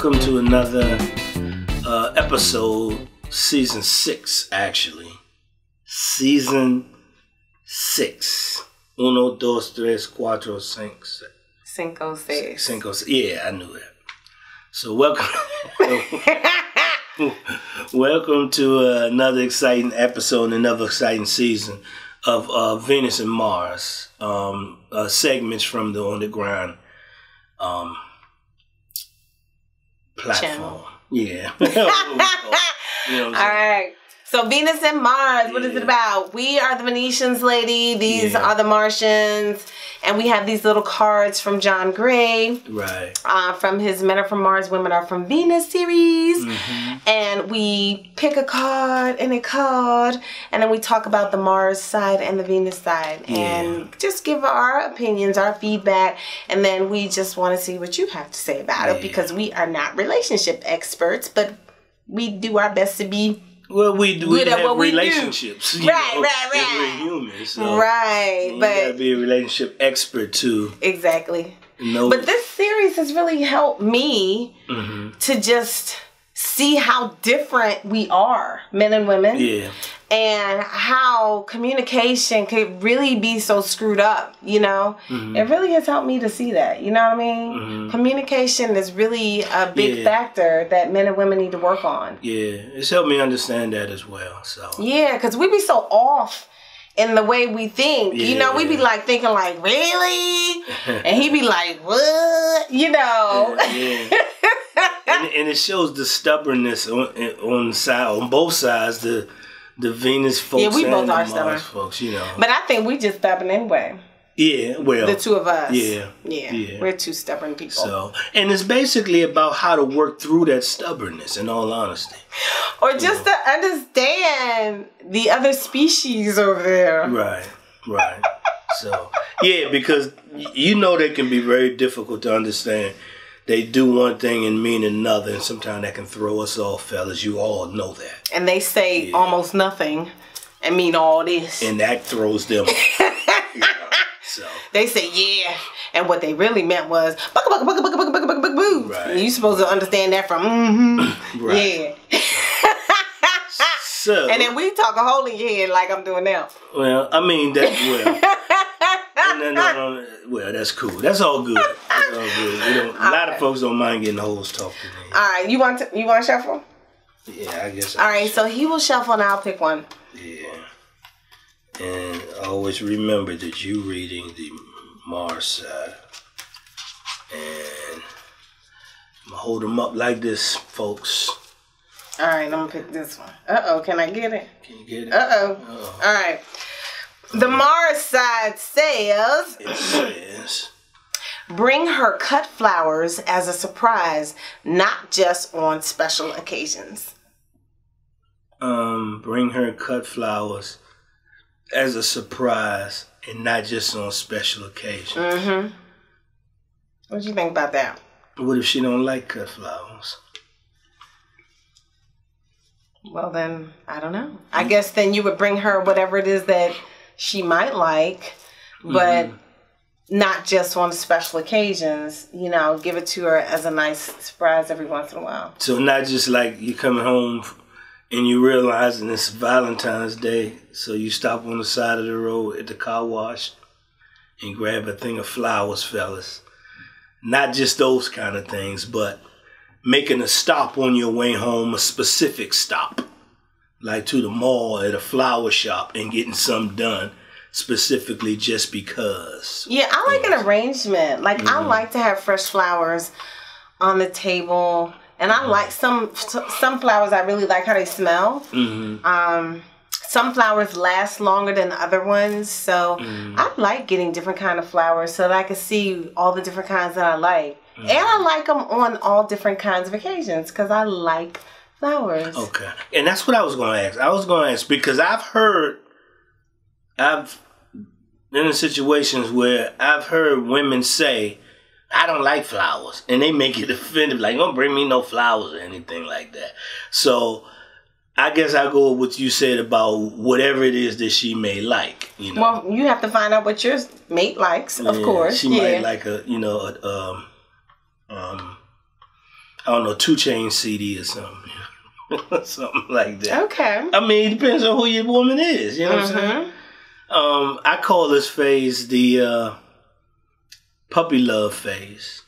welcome to another episode, season 6, actually. Season 6. Uno, dos, tres, cuatro, Cinco, seis. Cinco, yeah, I knew that. So welcome. Welcome to another exciting episode, another exciting season of Venus and Mars. Segments from the Underground platform. Channel. Yeah. All right. So Venus and Mars, what is it about? We are the Venetians, lady. These are the Martians. And we have these little cards from John Gray. Right. From his Men Are From Mars, Women Are From Venus series. Mm-hmm. And we pick a card and a card. And then we talk about the Mars side and the Venus side. Yeah. And just give our opinions, our feedback. And then we just want to see what you have to say about it. Because we are not relationship experts. But we do our best to be... Well, we have relationships. Right. We're humans. So right. You gotta be a relationship expert too. Exactly. But this series has really helped me to just see how different we are, men and women. Yeah. And how communication could really be so screwed up, you know? Mm-hmm. It really has helped me to see that, you know what I mean? Mm-hmm. Communication is really a big factor that men and women need to work on. Yeah, it's helped me understand that as well, so. Yeah, because we be so off in the way we think, you know? We be like thinking like, really? And he be like, what? You know? Yeah. and it shows the stubbornness on both sides, the Venus folks we both and are the Mars folks, you know. But I think we just stubborn anyway. Yeah, well. The two of us. Yeah. We're two stubborn people. So, and it's basically about how to work through that stubbornness, in all honesty. Or just to understand the other species over there. Right. So, yeah, because you know they can be very difficult to understand. They do one thing and mean another, and sometimes that can throw us off, fellas. You all know that. And they say almost nothing and mean all this. And that throws them off. So. They say, yeah, and what they really meant was, boo. Right. And you're supposed to understand that from, Right. Yeah. So. And then we talk a hole in your head like I'm doing now. Well, I mean, No. Well, that's cool. That's all good. That's all good. A lot of folks don't mind getting holes talked to me. All right, you want to shuffle? Yeah, I guess. All right, so he will shuffle and I'll pick one. Yeah, and always remember that you're reading the Mars side, and I'm gonna hold them up like this, folks. All right, I'm gonna pick this one. Can I get it? Can you get it? All right. The Mars side says... It says... Bring her cut flowers as a surprise, not just on special occasions. Bring her cut flowers as a surprise and not just on special occasions. Mm-hmm. What do you think about that? What if she don't like cut flowers? Well, then, I don't know. I guess then you would bring her whatever it is that she might like, but not just on special occasions. You know, give it to her as a nice surprise every once in a while. So not just like you coming home and you realizing it's Valentine's Day, so you stop on the side of the road at the car wash and grab a thing of flowers, fellas. Not just those kind of things, but making a stop on your way home, a specific stop. Like to the mall at a flower shop and getting something done specifically just because. Yeah, I like an arrangement. Like I like to have fresh flowers on the table, and I like some flowers. I really like how they smell. Some flowers last longer than other ones, so I like getting different kind of flowers so that I can see all the different kinds that I like, and I like them on all different kinds of occasions because I like flowers. Okay. And that's what I was going to ask. I was going to ask because I've been in situations where I've heard women say, I don't like flowers. And they make it offensive. Like, don't bring me no flowers or anything like that. So I guess I go with what you said about whatever it is that she may like, you know. Well, you have to find out what your mate likes, of course. She might like a I don't know, 2 Chainz CD or something. Something like that. Okay. I mean, it depends on who your woman is. You know what I'm saying? I call this phase the puppy love phase.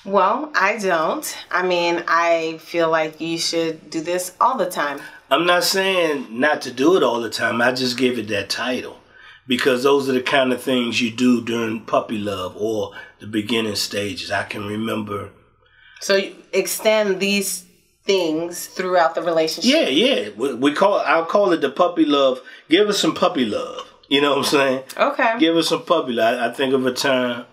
Well, I don't. I mean, I feel like you should do this all the time. I'm not saying not to do it all the time. I just gave it that title because those are the kind of things you do during puppy love or the beginning stages. I can remember. So you extend these things throughout the relationship. Yeah. I'll call it the puppy love. Give us some puppy love. You know what I'm saying? Okay. Give us some puppy love. I think of a time,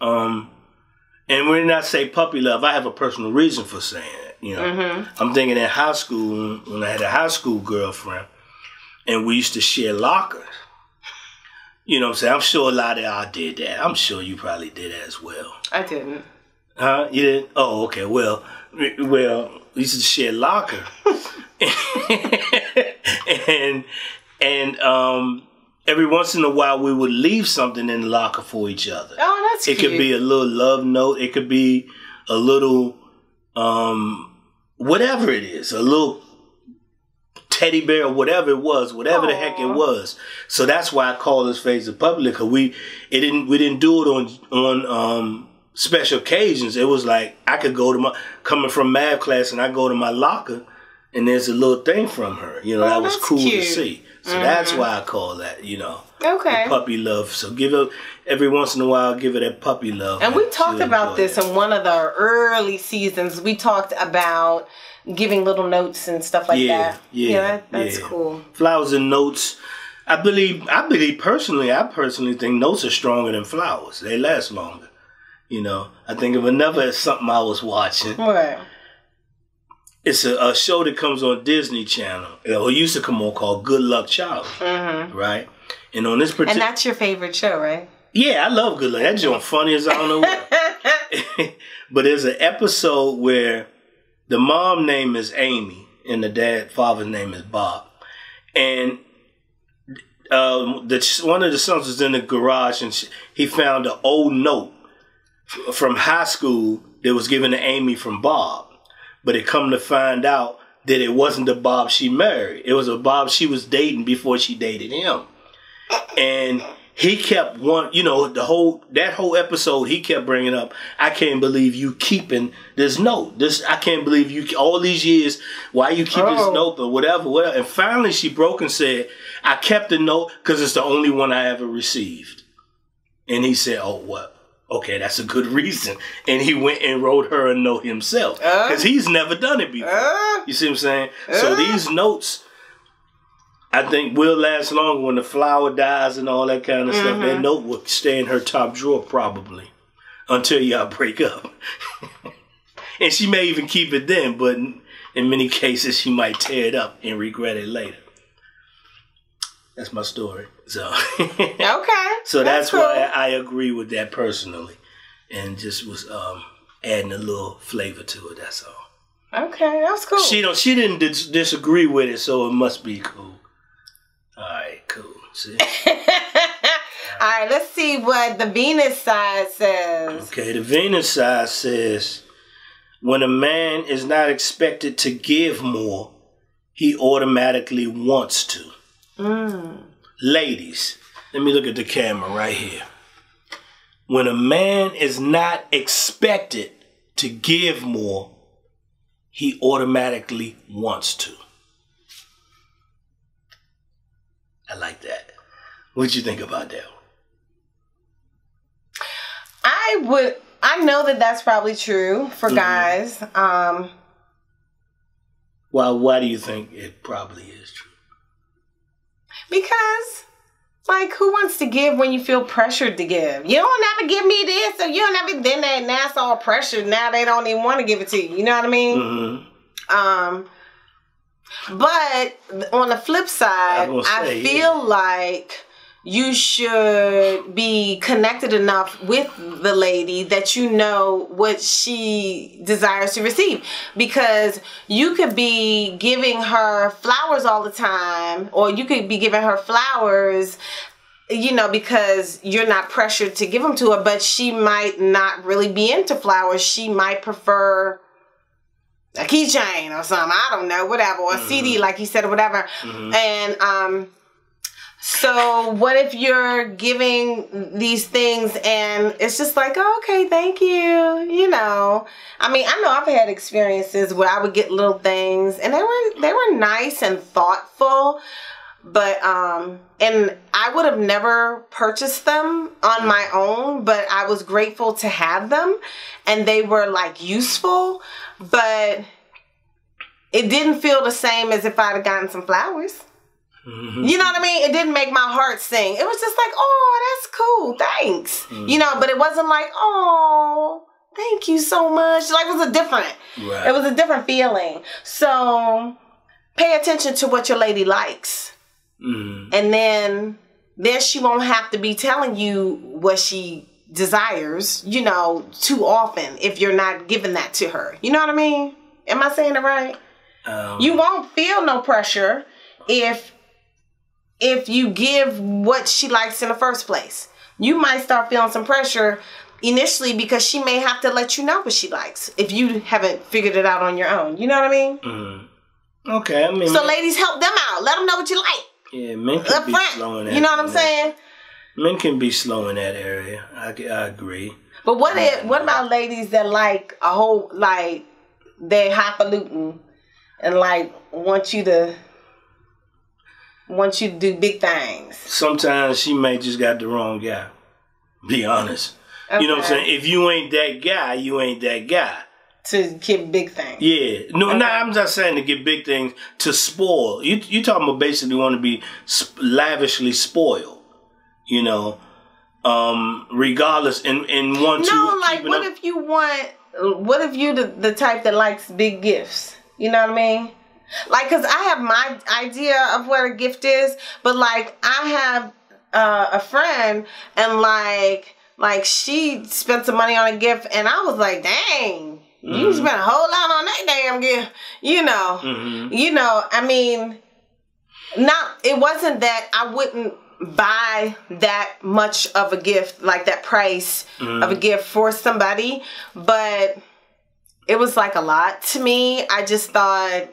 and when I say puppy love, I have a personal reason for saying it. You know, I'm thinking in high school when I had a high school girlfriend, and we used to share lockers. You know what I'm saying? I'm sure a lot of y'all did that. I'm sure you probably did that as well. I didn't. Huh? You didn't? Oh, okay. Well, we used to share locker, and every once in a while we would leave something in the locker for each other. Oh, that's cute. It could be a little love note. It could be a little whatever it is, a little teddy bear, or whatever it was, whatever the heck it was. So that's why I call this phase of public, because we didn't do it on special occasions. It was like I could go to coming from math class and I go to my locker and there's a little thing from her. You know, that was cool to see. So that's why I call that, you know, the puppy love. So give it every once in a while, give it that puppy love. And we talked about this in one of the early seasons. We talked about giving little notes and stuff like that. Yeah, that's cool. Flowers and notes. I personally think notes are stronger than flowers. They last longer. You know, I think of another something I was watching. Right. It's a show that comes on Disney Channel. It used to come on called Good Luck Charlie. Right? And on this particular... And that's your favorite show, right? Yeah, I love Good Luck. That joint funny as I don't know what. But there's an episode where the mom name is Amy and the father's name is Bob. And one of the sons was in the garage and he found an old note from high school that was given to Amy from Bob. But it come to find out that it wasn't the Bob she married. It was a Bob she was dating before she dated him. And he kept that whole episode he kept bringing up, I can't believe you keeping this note. I can't believe you all these years, why you keep this note or whatever. And finally she broke and said, I kept the note because it's the only one I ever received. And he said, oh, what? Okay, that's a good reason. And he went and wrote her a note himself. Because he's never done it before. You see what I'm saying? So these notes, I think, will last longer when the flower dies and all that kind of stuff. That note will stay in her top drawer probably until y'all break up. And she may even keep it then, but in many cases she might tear it up and regret it later. That's my story. So okay. So that's cool. Why I agree with that personally, and just was adding a little flavor to it. That's all. Okay, that's cool. She didn't disagree with it, so it must be cool. All right, cool. See. All right, let's see what the Venus side says. Okay, the Venus side says, when a man is not expected to give more, he automatically wants to. Ladies, let me look at the camera right here. When a man is not expected to give more, he automatically wants to. I like that. What'd you think about that? I know that that's probably true for guys. Why do you think it probably is true? Because, like, who wants to give when you feel pressured to give? You don't ever give me this, or you don't ever, then that's all pressured. Now they don't even want to give it to you. You know what I mean? But on the flip side, I feel like you should be connected enough with the lady that you know what she desires to receive. Because you could be giving her flowers all the time, or you could be giving her flowers you know, because you're not pressured to give them to her, but she might not really be into flowers. She might prefer a keychain or something. I don't know, whatever, or a CD, like you said, or whatever. And so what if you're giving these things and it's just like, oh, okay, thank you, you know. I mean, I know I've had experiences where I would get little things and they were nice and thoughtful, but and I would have never purchased them on my own, but I was grateful to have them and they were like useful, but it didn't feel the same as if I'd have gotten some flowers. You know what I mean? It didn't make my heart sing. It was just like, oh, that's cool, thanks. You know, but it wasn't like, oh, thank you so much. Like, it was a different feeling. So pay attention to what your lady likes. And then she won't have to be telling you what she desires, you know, too often if you're not giving that to her. You know what I mean? Am I saying it right? You won't feel no pressure if you give what she likes in the first place. You might start feeling some pressure initially because she may have to let you know what she likes if you haven't figured it out on your own. You know what I mean? Okay, I mean... So ladies, help them out. Let them know what you like. Yeah, men can be slow in that. You know what I'm saying? Men can be slow in that area. I agree. But what about ladies that like a whole, like, they're highfalutin and like want you to do big things? Sometimes she may just got the wrong guy. Be honest. Okay. You know what I'm saying? If you ain't that guy, you ain't that guy. To get big things. Yeah. No, okay. I'm not saying to get big things, to spoil. You talking about basically want to be lavishly spoiled. You know, regardless, and want to... No, like, what if you the type that likes big gifts? You know what I mean? Like, because I have my idea of what a gift is, but, like, I have a friend, and, like she spent some money on a gift, and I was like, dang, you spent a whole lot on that damn gift. You know, you know, I mean, it wasn't that I wouldn't buy that much of a gift, like that price of a gift for somebody, but it was, like, a lot to me. I just thought...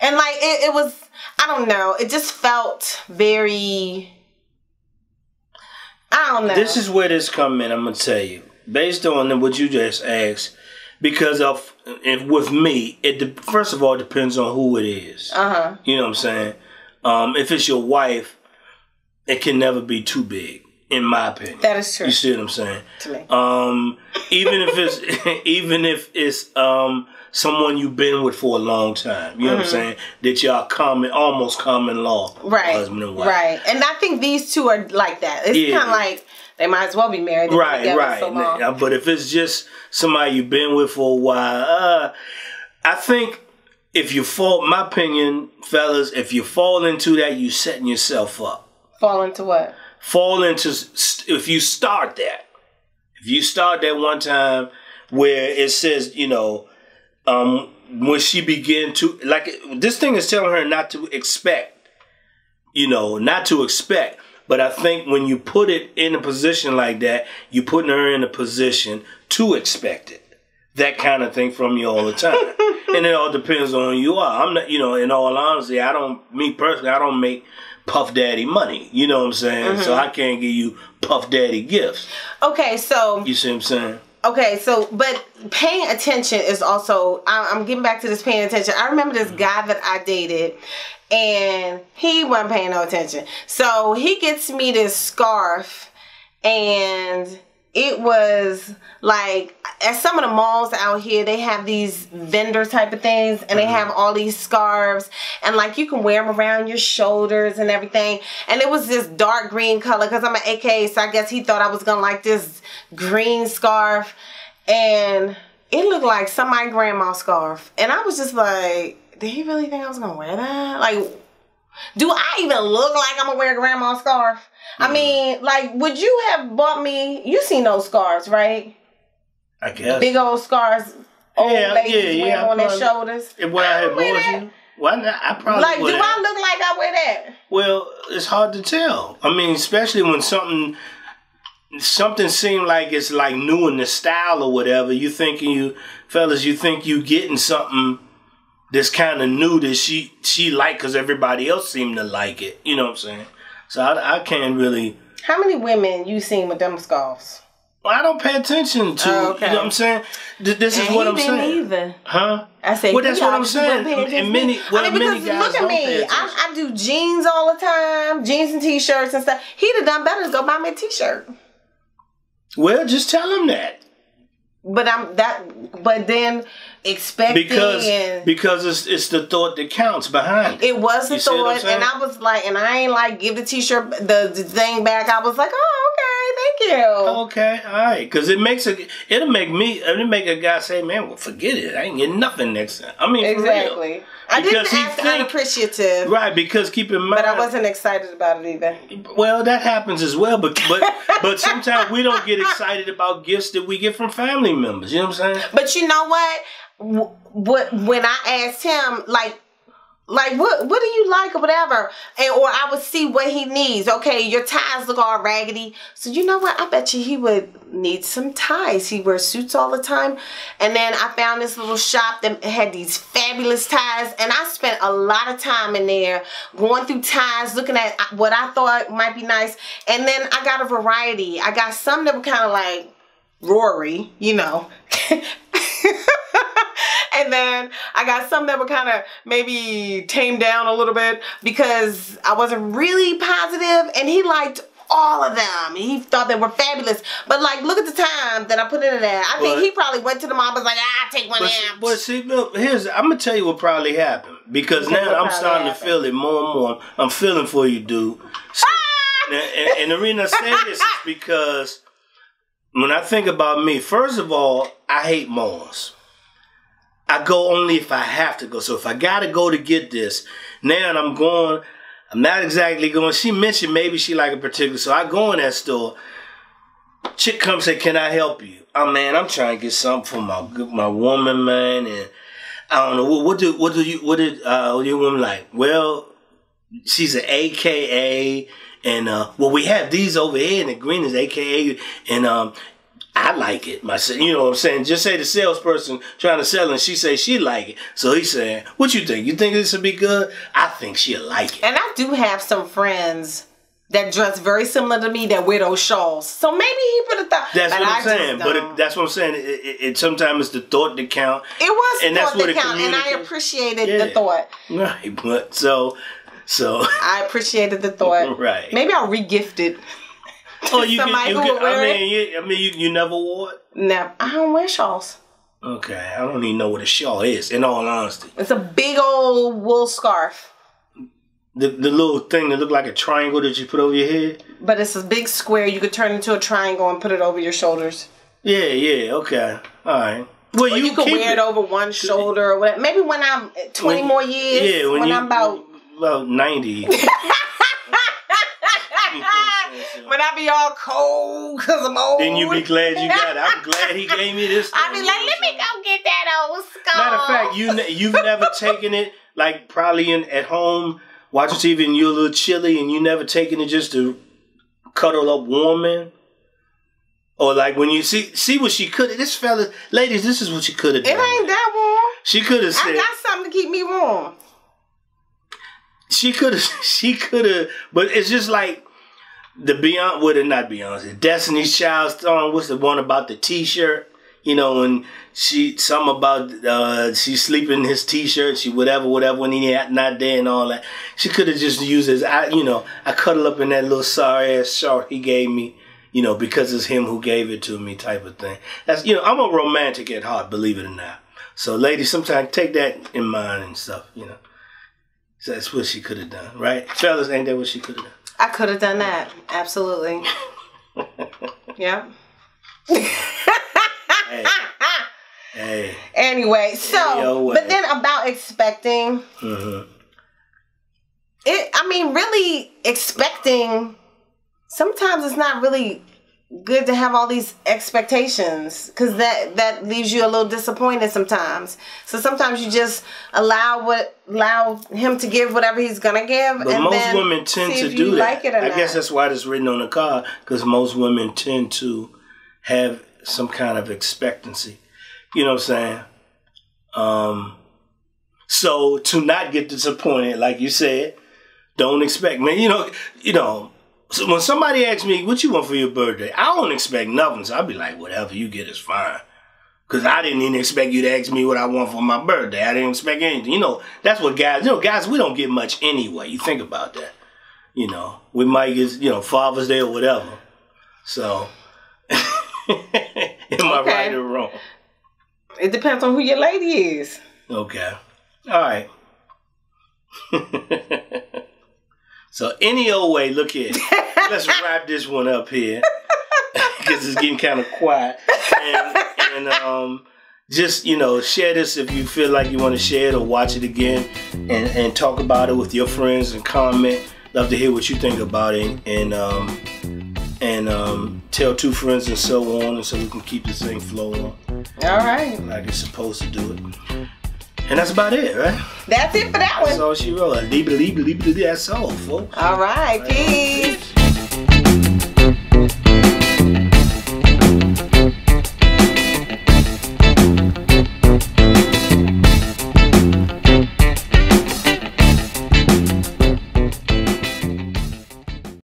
and like it was, I don't know, it just felt very, I don't know. This is where this come in. I'm gonna tell you, based on what you just asked, because with me, first of all, it depends on who it is. You know what I'm saying? If it's your wife, it can never be too big, in my opinion. That is true. You see what I'm saying? To me. Even if it's someone you've been with for a long time, you know what I'm saying? That y'all almost common law, husband and wife. Right. And I think these two are like that. It's kind of like they might as well be married. Right. So long. But if it's just somebody you've been with for a while, I think if you fall, my opinion, fellas, if you fall into that, you setting yourself up. Fall into what? Fall into, if you start that. If you start that one time where it says, you know, when she began to, like, this thing is telling her not to expect, you know, not to expect. But I think when you put it in a position like that, you're putting her in a position to expect it. That kind of thing from you all the time. And it all depends on who you are. I'm not, you know, in all honesty, me personally, I don't make Puff Daddy money. You know what I'm saying? So I can't give you Puff Daddy gifts. Okay, so... You see what I'm saying? Okay, so, but paying attention is also, I'm getting back to this paying attention. I remember this guy that I dated, and he wasn't paying no attention. So he gets me this scarf, and it was like, at some of the malls out here, they have these vendor type of things, and they have all these scarves, and like you can wear them around your shoulders and everything. And it was this dark green color, because I'm an AK, so I guess he thought I was gonna like this green scarf, and it looked like somebody's grandma's scarf. And I was just like, did he really think I was gonna wear that? Like, do I even look like I'm gonna wear a grandma's scarf? I mean, like, would you have bought me, you seen those scarves, right? I guess. Big old scarves, old ladies wear on their shoulders. What I had bought you? Why not? I probably like. Do I look like I wear that? Well, it's hard to tell. I mean, especially when something seems like it's like new in the style or whatever. You think you getting something that's kind of new that she like because everybody else seemed to like it. You know what I'm saying? So I can't really. How many women you seen with them scarves? Well, I don't pay attention to. Okay. You know what I'm saying? This is what I'm saying. Either. Huh? I say. Well, that's what I'm saying. And many guys look at me. I do jeans all the time, jeans and t-shirts and stuff. He'd have done better to go buy me a t-shirt. Well, just tell him that. But then expecting because it's the thought that counts behind it. It was the thought, and I was like, and I ain't like give the t-shirt the thing back. I was like, oh, okay, thank you. Okay, all right, because it'll make a guy say, man, well, forget it. I ain't getting nothing next time. I mean, exactly. For real. I didn't act unappreciative. Right, because keep in mind. But I wasn't excited about it either. Well, that happens as well, but sometimes we don't get excited about gifts that we get from family members. You know what I'm saying? But you know what? When I asked him, like what do you like or whatever, or I would see what he needs. Okay, your ties look all raggedy, so you know what? I bet you he would need some ties. He wears suits all the time, and then I found this little shop that had these fabulous ties, and I spent a lot of time in there going through ties, looking at what I thought might be nice, and then I got a variety. I got some that were kind of like Rorree, you know. And then I got some that were kind of maybe tamed down a little bit because I wasn't really positive, and he liked all of them. He thought they were fabulous. But like, look at the time that I put into that. I think he probably went to the mom and was like, take one of them. But see, look, I'm going to tell you what probably happened. Because now I'm starting to feel it more and more. I'm feeling for you, dude. So, and the reason I say this is because when I think about me, first of all, I hate malls. I go only if I have to go. So if I got to go to get this, now I'm going, I'm not exactly going. She mentioned maybe she like a particular, so I go in that store. Chick comes and say, can I help you? Oh, man, I'm trying to get something for my woman, man. And I don't know, what did your woman like? Well, she's an AKA. And, well, we have these over here, and the green is AKA. And, I like it myself. You know what I'm saying? Just say the salesperson trying to sell it, and she say she like it. So he's saying, what you think? You think this would be good? I think she'll like it. And I do have some friends that dress very similar to me that wear those shawls. So maybe he put a thought. That's what I'm saying. But that's what I'm saying. It sometimes it's the thought that count. It was the thought that count, and I appreciated the thought. Right, but so I appreciated the thought. Right. Maybe I'll re-gift it. Oh, you never wore it? No, I don't wear shawls. Okay, I don't even know what a shawl is, in all honesty. It's a big old wool scarf. The little thing that look like a triangle that you put over your head? But it's a big square. You could turn into a triangle and put it over your shoulders. Yeah, okay. All right. Well, you could wear it over one shoulder or whatever. Maybe when I'm 20 more years. Yeah, when I'm about 90. When I be all cold because I'm old. Then you be glad you got it. I'm glad he gave me this. I be like, let me go get that old scarf. Matter of fact, you've never taken it, like probably at home, watching TV and you're a little chilly and you never taken it just to cuddle up warm in? Or like when you see what she could have, ladies, this is what she could have done. It ain't that warm. She could have said. I got something to keep me warm. She could have, but it's just like, Destiny's Child song, what's the one about the t-shirt? You know, when she's sleeping in his t-shirt, she whatever when he not there and all that. She could have just used I cuddle up in that little sorry ass short he gave me, because it's him who gave it to me type of thing. That's, I'm a romantic at heart, believe it or not. So ladies, sometimes take that in mind and stuff, So that's what she could have done, right? Fellas, ain't that what she could have done? I could have done that. Absolutely. Yeah. Hey. Anyway, but then about expecting. Mm-hmm. Really expecting, sometimes it's not really good to have all these expectations, because that leaves you a little disappointed sometimes. So sometimes you just allow him to give whatever he's gonna give. But and most women tend to do that. Like it or not. I guess that's why it's written on the card, because most women tend to have some kind of expectancy. You know what I'm saying? So to not get disappointed, like you said, don't expect, man. You know. So when somebody asks me, what you want for your birthday? I don't expect nothing. So I'll be like, whatever you get is fine. Because I didn't even expect you to ask me what I want for my birthday. I didn't expect anything. You know, that's what guys, guys, we don't get much anyway. You think about that. You know, we might get, Father's Day or whatever. So, am I right or wrong? It depends on who your lady is. Okay. All right. So any old way, look here. Let's wrap this one up here because it's getting kind of quiet. And just, share this if you feel like you want to share it or watch it again and talk about it with your friends and comment. Love to hear what you think about it and tell 2 friends and so on, and so we can keep this thing flowing. All right. Like it's supposed to do it. And that's about it, right? That's it for that one. That's all she wrote. That's all, folks. All right. Peace.